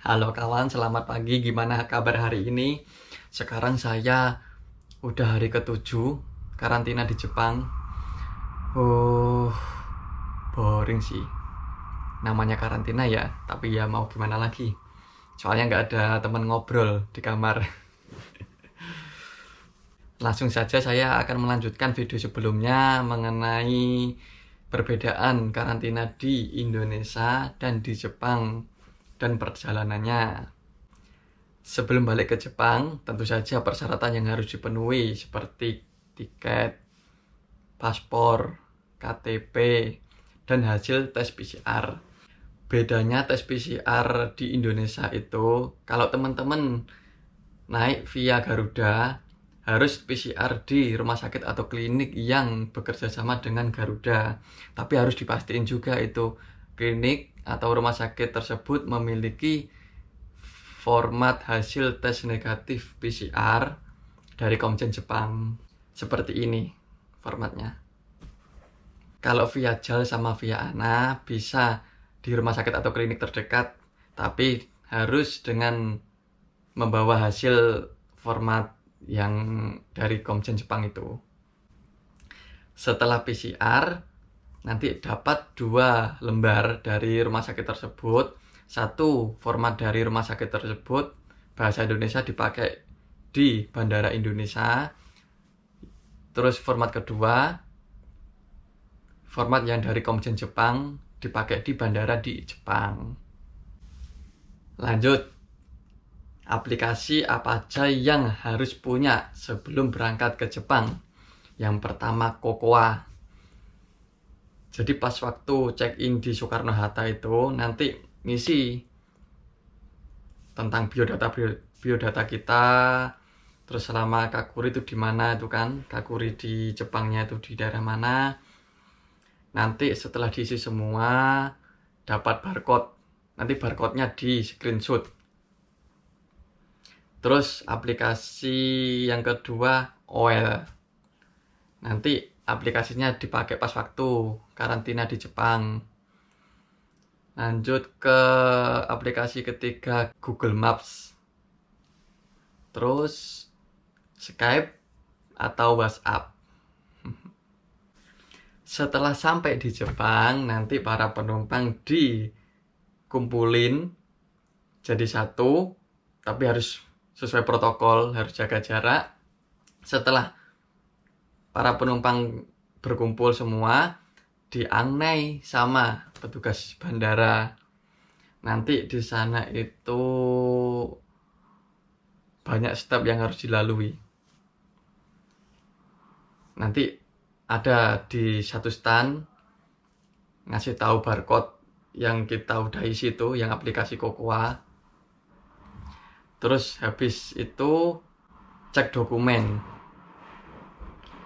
Halo kawan, selamat pagi. Gimana kabar hari ini? Sekarang saya udah hari ke-7 karantina di Jepang. Uh, Boring sih. Namanya karantina ya, tapi ya mau gimana lagi. Soalnya nggak ada teman ngobrol di kamar. Langsung saja saya akan melanjutkan video sebelumnya mengenai perbedaan karantina di Indonesia dan di Jepang dan perjalanannya. Sebelum balik ke Jepang, tentu saja persyaratan yang harus dipenuhi seperti tiket, paspor, KTP, dan hasil tes PCR. Bedanya tes PCR di Indonesia itu, kalau teman-teman naik via Garuda, harus PCR di rumah sakit atau klinik yang bekerja sama dengan Garuda. Tapi harus dipastikan juga itu klinik atau rumah sakit tersebut memiliki format hasil tes negatif PCR dari Komjen Jepang. Seperti ini formatnya. Kalau via JAL sama via ANA bisa di rumah sakit atau klinik terdekat, tapi harus dengan membawa hasil format yang dari Komjen Jepang itu. Setelah PCR, nanti dapat 2 lembar dari rumah sakit tersebut. Satu format dari rumah sakit tersebut bahasa Indonesia dipakai di Bandara Indonesia. Terus format kedua, format yang dari Komjen Jepang dipakai di bandara di Jepang. Lanjut, aplikasi apa aja yang harus punya sebelum berangkat ke Jepang? Yang pertama, Kokoa. Jadi pas waktu check-in di Soekarno-Hatta itu nanti ngisi tentang biodata kita, terus selama Kakuri itu di mana itu kan, Kakuri di Jepangnya itu di daerah mana. Nanti setelah diisi semua dapat barcode, nanti barcode-nya di screenshot. Terus aplikasi yang kedua, OL. Nanti aplikasinya dipakai pas waktu karantina di Jepang. Lanjut ke aplikasi ketiga, Google Maps. Terus Skype atau WhatsApp. Setelah sampai di Jepang, nanti para penumpang dikumpulin jadi satu, tapi harus sesuai protokol, harus jaga jarak. Setelah para penumpang berkumpul semua, diangnai sama petugas bandara. Nanti di sana itu banyak step yang harus dilalui. Nanti ada di satu stand ngasih tahu barcode yang kita udah isi itu, yang aplikasi Kokoa. Terus habis itu cek dokumen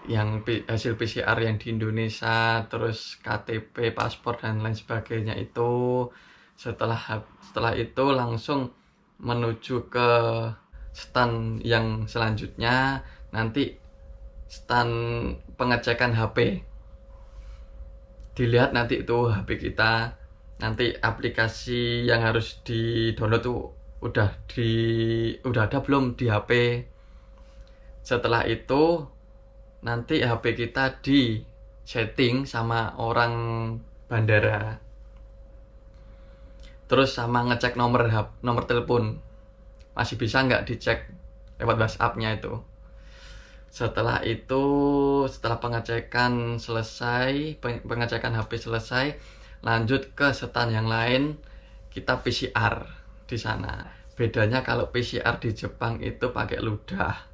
yang hasil PCR yang di Indonesia, terus KTP, paspor dan lain sebagainya itu. Setelah itu langsung menuju ke stand yang selanjutnya, nanti stand pengecekan HP. Dilihat nanti itu HP kita, nanti aplikasi yang harus di-download tuh udah ada belum di HP. Setelah itu nanti HP kita di setting sama orang bandara. Terus sama ngecek nomor telepon, masih bisa nggak dicek lewat WhatsApp-nya itu. Setelah itu, setelah pengecekan selesai, pengecekan HP selesai, lanjut ke stand yang lain, kita PCR di sana. Bedanya kalau PCR di Jepang itu pakai ludah.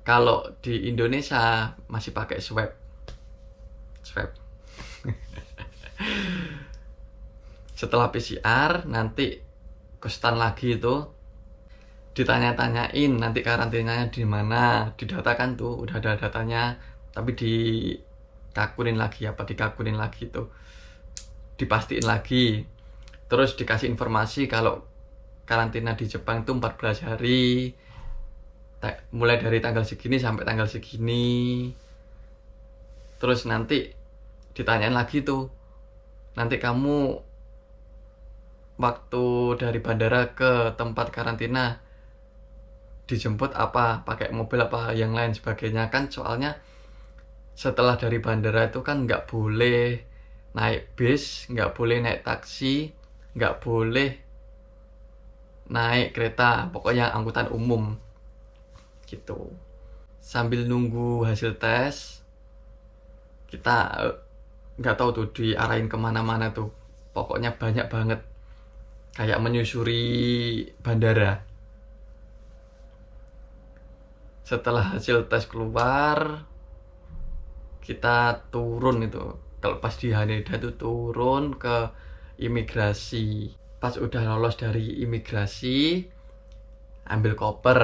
Kalau di Indonesia masih pakai swab. Setelah PCR nanti ke stand lagi itu ditanya-tanyain nanti karantinanya di mana, didatakan tuh udah ada datanya, tapi dikakurin lagi tuh, dipastiin lagi. Terus dikasih informasi kalau karantina di Jepang itu 14 hari, mulai dari tanggal segini sampai tanggal segini. Terus nanti ditanyain lagi tuh, nanti kamu waktu dari bandara ke tempat karantina dijemput apa pakai mobil apa yang lain sebagainya kan, soalnya setelah dari bandara itu kan nggak boleh naik bis, nggak boleh naik taksi, nggak boleh naik kereta, pokoknya angkutan umum gitu. Sambil nunggu hasil tes kita nggak tahu tuh diarahin kemana-mana tuh, pokoknya banyak banget kayak menyusuri bandara. Setelah hasil tes keluar kita turun itu, kalau pas di Haneda itu turun ke imigrasi. Pas udah lolos dari imigrasi ambil koper.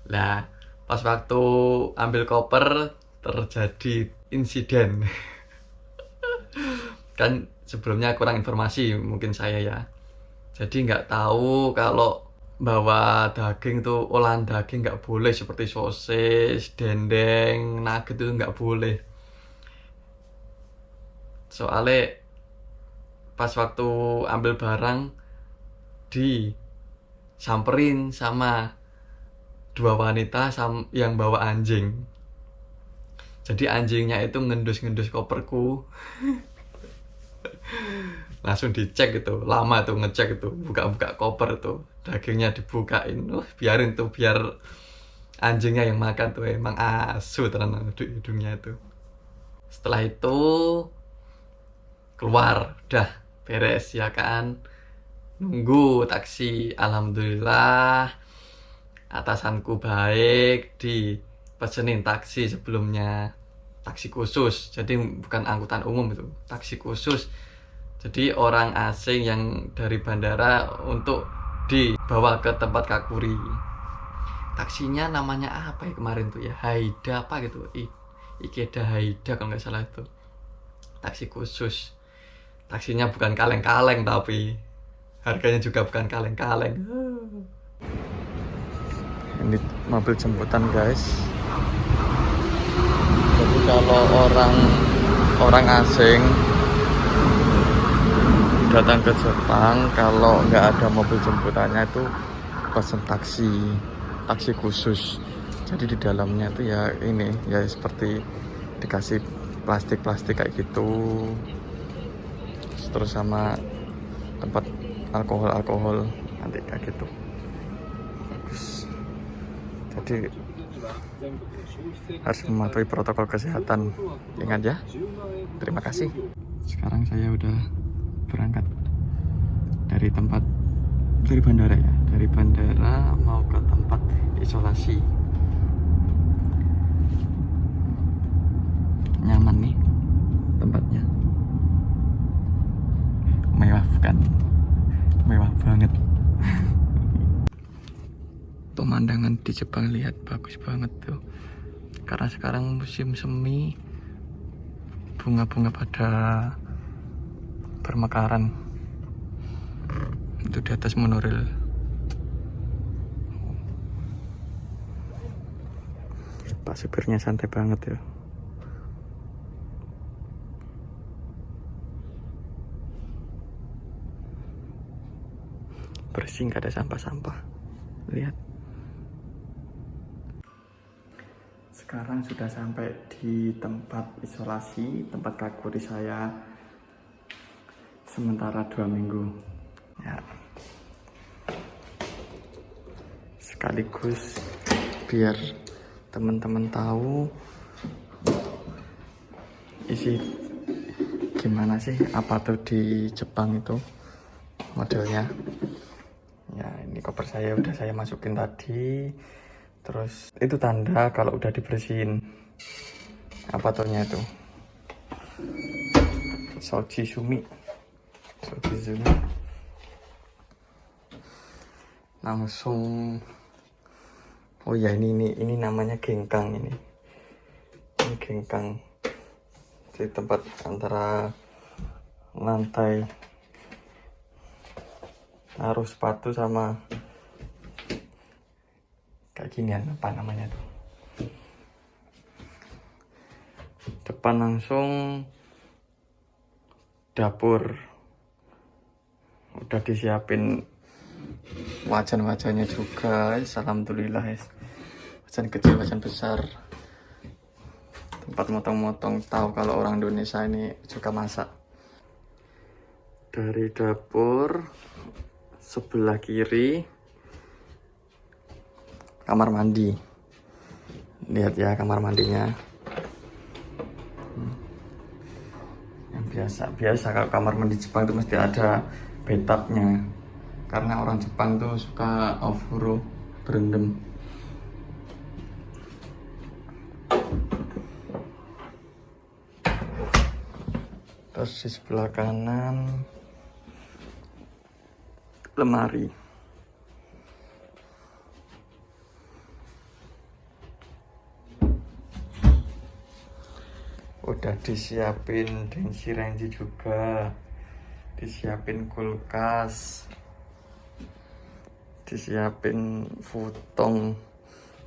Lah pas waktu ambil koper terjadi insiden. Kan sebelumnya kurang informasi mungkin saya ya, jadi nggak tahu kalau bawa daging tuh, olahan daging nggak boleh, seperti sosis, dendeng, nugget itu nggak boleh. Soalnya pas waktu ambil barang disamperin sama dua wanita yang bawa anjing. Jadi anjingnya itu ngendus-ngendus koperku. Langsung dicek itu, lama tuh ngecek itu, buka-buka koper tuh, dagingnya dibukain. Biarin tuh, biar anjingnya yang makan tuh, emang asu tenan hidungnya itu. Setelah itu keluar, udah beres ya kan, nunggu taksi. Alhamdulillah atasanku baik, dipesenin taksi sebelumnya, taksi khusus, jadi bukan angkutan umum, itu taksi khusus, jadi orang asing yang dari bandara untuk dibawa ke tempat Kakuri. Taksinya namanya apa ya kemarin tuh ya, Haida apa gitu, Ikeda Haida kalau nggak salah itu, taksi khusus. Taksinya bukan kaleng-kaleng, tapi harganya juga bukan kaleng-kaleng. Ini mobil jemputan guys. Jadi kalau orang asing datang ke Jepang, kalau nggak ada mobil jemputannya itu pesen taksi khusus. Jadi di dalamnya itu ya ini ya seperti dikasih plastik kayak gitu, terus sama tempat alkohol nanti kayak gitu. Bagus. Jadi harus mematuhi protokol kesehatan. Ingat ya. Terima kasih. Sekarang saya udah berangkat dari bandara ya, dari bandara mau ke tempat isolasi. Nyaman nih tempatnya, mewah bukan? Mewah banget. Pemandangan di Jepang lihat bagus banget tuh, karena sekarang musim semi, bunga-bunga pada bermekaran itu di atas monorail. Pak supirnya santai banget ya. Bersih, nggak ada sampah-sampah. Lihat. Sekarang sudah sampai di tempat isolasi, tempat Kakuri saya sementara 2 minggu ya. Sekaligus biar teman-teman tahu isi gimana sih, apa tuh di Jepang itu modelnya ya. Ini koper saya udah saya masukin tadi, terus itu tanda kalau udah dibersihin. Apa tuhnya itu, Sochizumi. Langsung, oh ya ini namanya gengkang. Ini gengkang di tempat antara lantai taruh sepatu sama kayak ginian, apa namanya tuh. Depan langsung dapur. Udah disiapin wajan-wajannya juga, alhamdulillah ya. Wajan kecil, wajan besar, tempat motong-motong. Tahu kalau orang Indonesia ini suka masak. Dari dapur sebelah kiri kamar mandi. Lihat ya kamar mandinya. Yang biasa kalau kamar mandi Jepang itu mesti ada bathtubnya, karena orang Jepang tuh suka ofuro, berendam. Terus di sebelah kanan lemari. Udah disiapin densi juga, disiapin kulkas, disiapin futong,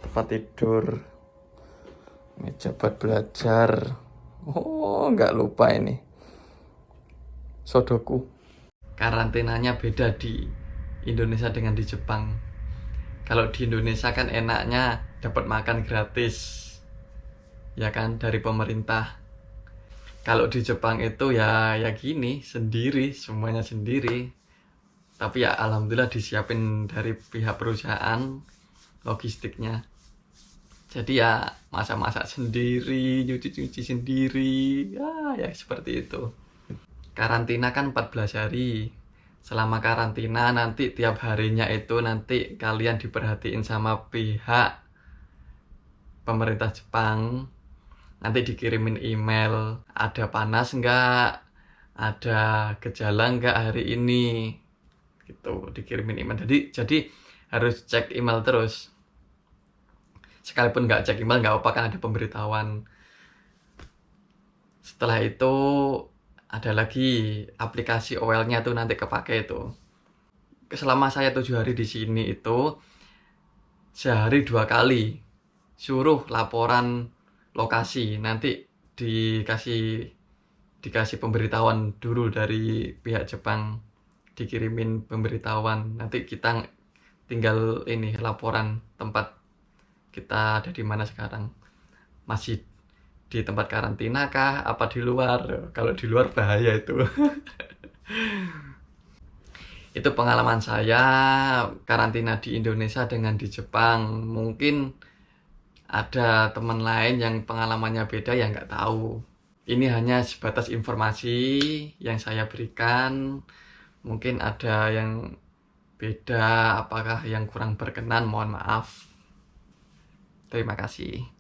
tempat tidur, meja buat belajar. Oh, nggak lupa ini sodoku. Karantinanya beda di Indonesia dengan di Jepang. Kalau di Indonesia kan enaknya dapat makan gratis, ya kan, dari pemerintah. Kalau di Jepang itu ya gini, sendiri, semuanya sendiri. Tapi ya alhamdulillah disiapin dari pihak perusahaan logistiknya. Jadi ya masak-masak sendiri, nyuci-nyuci sendiri, ya seperti itu. Karantina kan 14 hari. Selama karantina nanti tiap harinya itu nanti kalian diperhatiin sama pihak pemerintah Jepang. Nanti dikirimin email, ada panas enggak, ada gejala enggak hari ini, gitu, dikirimin email. Jadi harus cek email terus. Sekalipun nggak cek email nggak apa-apa, kan ada pemberitahuan. Setelah itu ada lagi aplikasi OL-nya tuh nanti kepake itu. Selama saya 7 hari di sini itu sehari 2 kali suruh laporan lokasi. Nanti dikasih pemberitahuan dulu dari pihak Jepang, dikirimin pemberitahuan. Nanti kita tinggal ini laporan tempat kita ada di mana sekarang. Masih di tempat karantina kah? Apa di luar? Kalau di luar bahaya itu. Itu pengalaman saya karantina di Indonesia dengan di Jepang. Mungkin ada teman lain yang pengalamannya beda, ya nggak tahu. Ini hanya sebatas informasi yang saya berikan. Mungkin ada yang beda, apakah yang kurang berkenan, mohon maaf. Terima kasih.